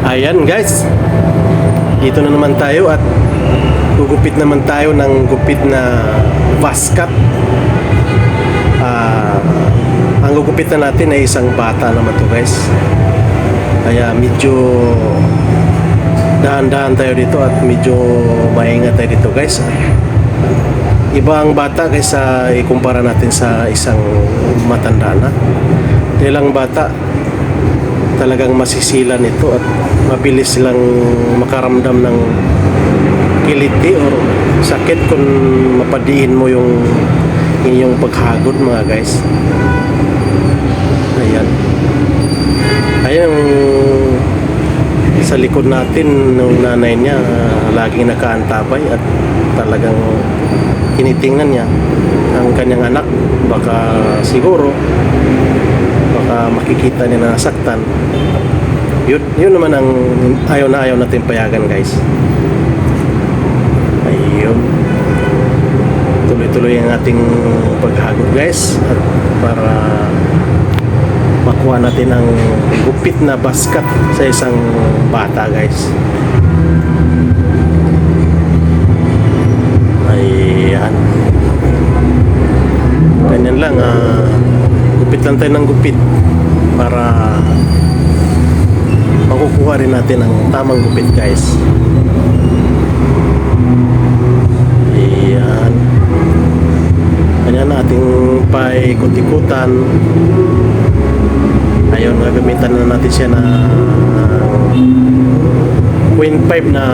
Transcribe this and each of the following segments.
Ayan guys, dito na naman tayo at gugupit naman tayo ng gupit na fast cut. Ang gugupitan natin ay isang bata naman to guys, kaya medyo dahan-dahan tayo dito at medyo maingat tayo dito guys. Iba ang bata kaysa ikumpara natin sa isang matanda na. Dahil ang bata talagang masisilan ito at mabilis silang makaramdam ng kiliti o sakit kung mapadiin mo yung inyong paghagod mga guys. Ayan sa likod natin ng nanay niya, laging nakaantabay at talagang tinitingnan niya ang kanyang anak. Baka siguro makikita niya na nasaktan. Yun naman ang ayaw natin payagan guys. Ayun, tuloy-tuloy ang ating paghagod guys, at para makuha natin ang gupit na baskat sa isang bata guys. Ayan, ganyan lang, gupit lang tayo ng gupit para makukuha rin natin ang tamang gupit guys. Ayan, ganyan ating paikot-ikutan. Ayun, gagamitan na natin siya na 0.5 na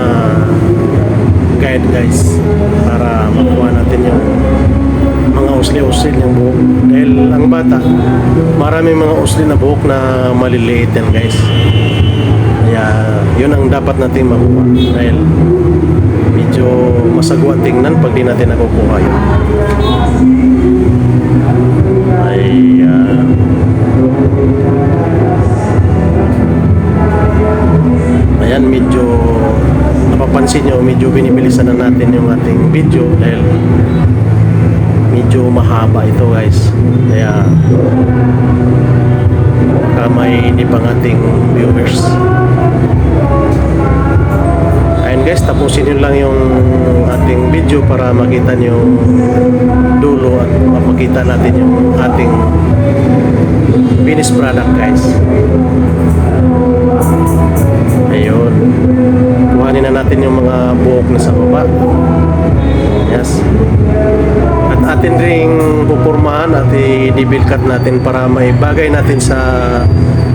guide guys, para makuha natin yung mga usli-usli ng buhok. Dahil ang bata, maraming mga usli na buhok na maliliit yan guys. Kaya yun ang dapat natin makuha, dahil medyo masagwa tingnan pag di natin nakukuha yun. Ayan, medyo napapansin nyo, medyo binibilisan na natin yung ating video dahil medyo mahaba ito guys. Kaya may nipang ating viewers. Ayan guys, tapusin nyo lang yung ating video para makita nyo dulo at mapakita natin yung ating finished product guys. Ayun, kuhanin na natin yung mga buhok na sa baba. Yes, at atin ring pupurmahan at i-debil cut natin para may bagay natin sa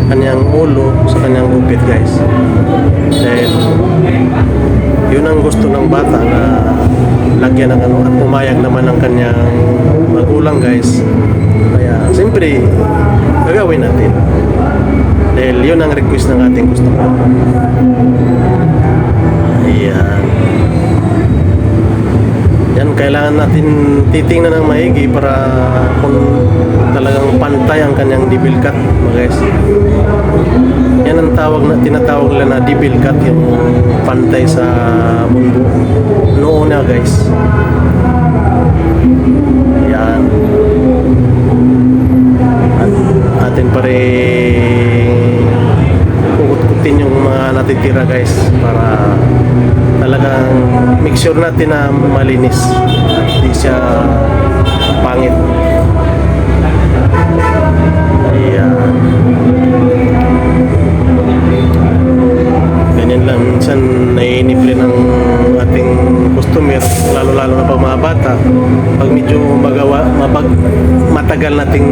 kanyang ulo, sa kanyang gupit guys. Dahil yun ang gusto ng bata, na lagyan ng ano, at pumayag naman ng kanyang magulang guys. Kaya siyempre gagawin natin dahil yun ang request ng ating customer. Ayan, yan, kailangan natin titingnan ng maigi para kung talagang pantay ang kanyang debil cut mga guys. Yan ang tinatawag nila na debil cut, yung pantay sa mundo noon na guys. Yan, at atin pa rin ukut-kutin yung mga natitira guys, para talagang make sure natin na malinis at di siya pangit. Ayan, ganyan lang. Minsan naiinipli ng ating customer, lalo na pag mga bata, pag medyo matagal nating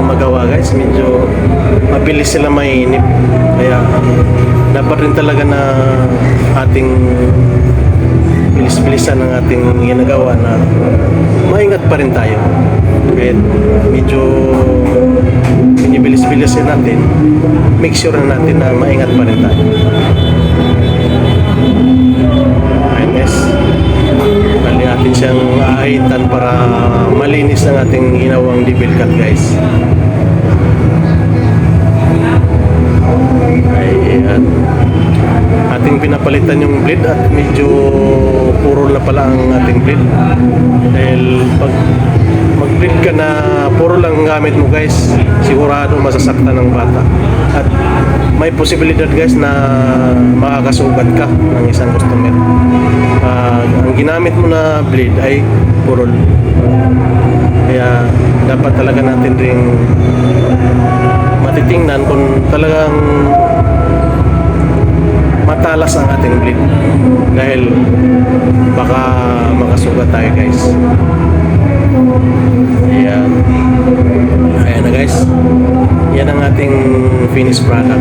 magawa guys, medyo mabilis sila mainip. Kaya dapat rin talaga na ating bilis-bilisan ang ating ginagawa, na maingat pa rin tayo. Kahit medyo binibilis-bilisin natin, make sure na natin na maingat pa rin tayo. Ayun guys, bali natin siyang aahitan para malinis ang ating ginawang debil cut guys. Ayan, ating pinapalitan yung blade at medyo puro na pala ang ating blade. Dahil pag mag-blade ka na puro lang gamit mo guys, sigurado masasaktan ng bata at may posibilidad guys na makakasugat ka ng isang customer. Ang ginamit mo na blade ay purol. Kaya dapat talaga natin ring matitingnan kung talagang matalas ang ating blade, dahil baka makasugat tayo guys. Ayan na guys, yan ang ating finished product.